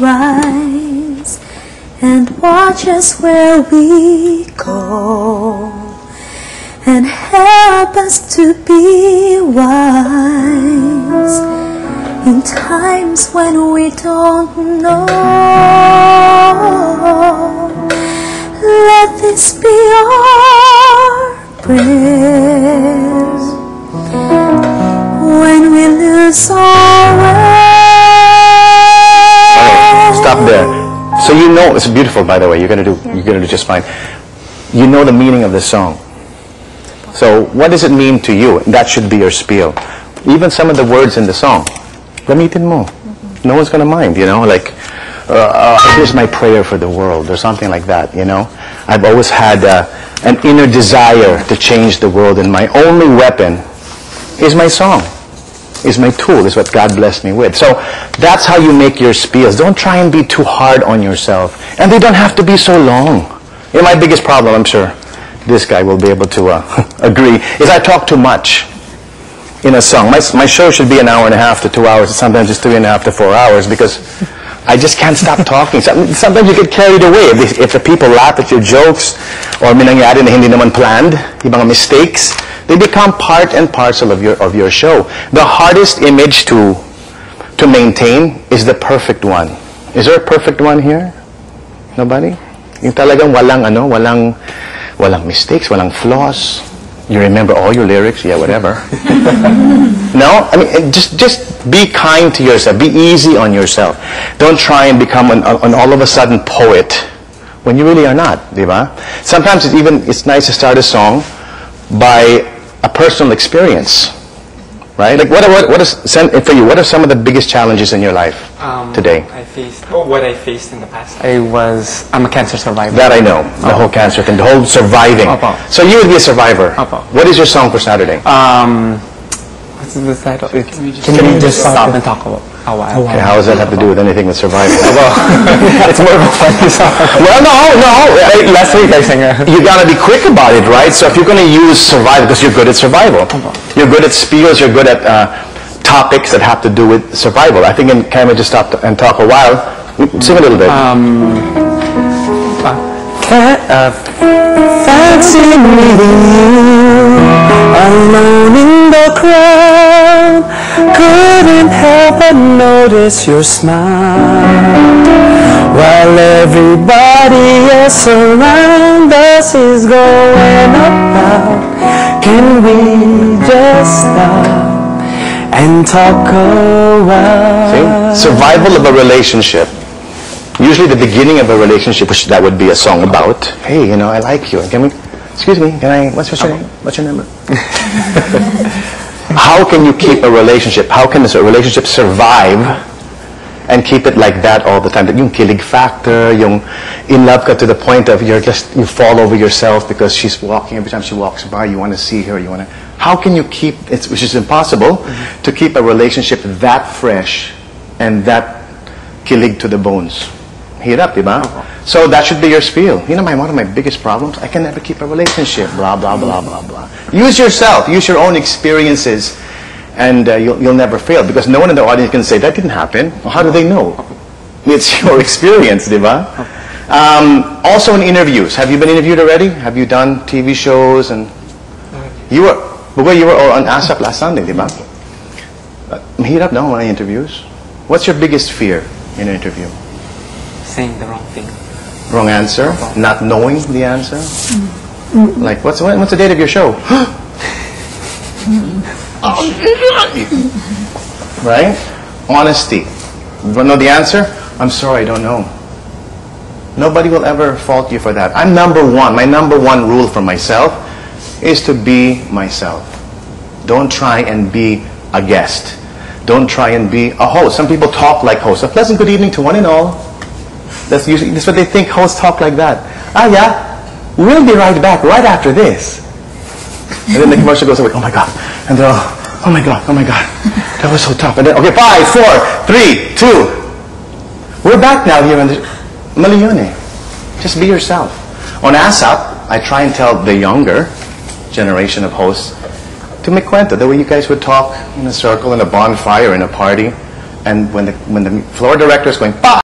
rise and watch us where we go, and help us to be wise in times when we don't know. Let this be our prayers when we lose our way. Stop there. So you know, it's beautiful, by the way. You're gonna do just fine. You know the meaning of the song. So what does it mean to you? That should be your spiel. Even some of the words in the song. Gamitin mo. No one's gonna mind, you know. Like, here's my prayer for the world, or something like that. You know, I've always had an inner desire to change the world, and my only weapon is my song. Is my tool, is what God blessed me with. So that's how you make your spiels. Don't try and be too hard on yourself. And they don't have to be so long. You know, my biggest problem, I'm sure this guy will be able to agree, is I talk too much in a song. My show should be 1.5 hours to 2 hours, sometimes it's 3.5 to 4 hours, because I just can't stop talking. Sometimes you get carried away. If the people laugh at your jokes, or may nangyari na hindi naman planned, yung mga mistakes, they become part and parcel of your show. The hardest image to maintain is the perfect one. Is there a perfect one here? Nobody? Yung talagang walang mistakes, walang flaws. You remember all your lyrics, yeah, whatever. No? I mean, just be kind to yourself. Be easy on yourself. Don't try and become an all of a sudden poet when you really are not, diba? Sometimes it's nice to start a song by a personal experience, right? Like what are some of the biggest challenges in your life today? What I faced in the past. I'm a cancer survivor. That I know. The whole cancer thing, the whole surviving. So you would be a survivor. What is your song for Saturday? What's the title? Can we just stop and talk about a while? Okay, how does that have to do with anything with surviving? Well, it's more of a funny song. Well, no. Last week I sang you gotta be quick about it, right? So if you're gonna use survival, because you're good at survival, you're good at spiels, you're good at topics that have to do with survival. I think can we just stop and talk a while? Sing a little bit. Fancy meeting you alone in the crowd. Couldn't help but notice your smile, while everybody else around us is going about. Can we just stop and talk a while? See? Survival of a relationship. Usually the beginning of a relationship, which that would be a song about. Hey, you know, I like you. Excuse me, what's your name? What's your number? How can you keep a relationship? How can a relationship survive and keep it like that all the time? Yung kilig factor, yung in love ka to the point of you fall over yourself because she's walking, every time she walks by, you want to see her, how can you keep, which is impossible, to keep a relationship that fresh and that kilig to the bones? Hirap, diba? So that should be your spiel. You know, one of my biggest problems, I can never keep a relationship, blah, blah, blah, blah, blah. Use yourself, use your own experiences, and you'll never fail, because no one in the audience can say, that didn't happen. Well, how do they know? It's your experience, diba? Also in interviews, have you been interviewed already? Have you done TV shows? And you were on ASAP last Sunday, diba? Mahirap na mga interviews. What's your biggest fear in an interview? Saying the wrong thing. Wrong answer? Not knowing the answer? Like, what's the date of your show? Right? Honesty. You want to know the answer? I'm sorry, I don't know. Nobody will ever fault you for that. I'm number one. My number one rule for myself is to be myself. Don't try and be a guest. Don't try and be a host. Some people talk like hosts. A pleasant good evening to one and all. That's what they think hosts talk like that. Ah, yeah, we'll be right back right after this. And then the commercial goes away. Oh my God. And they're all, oh my God, that was so tough. And then, okay, 5, 4, 3, 2. We're back now here on the mali yun eh. Just be yourself. On ASAP, I try and tell the younger generation of hosts to make kwento, the way you guys would talk in a circle, in a bonfire, in a party. And when the floor director is going, 5,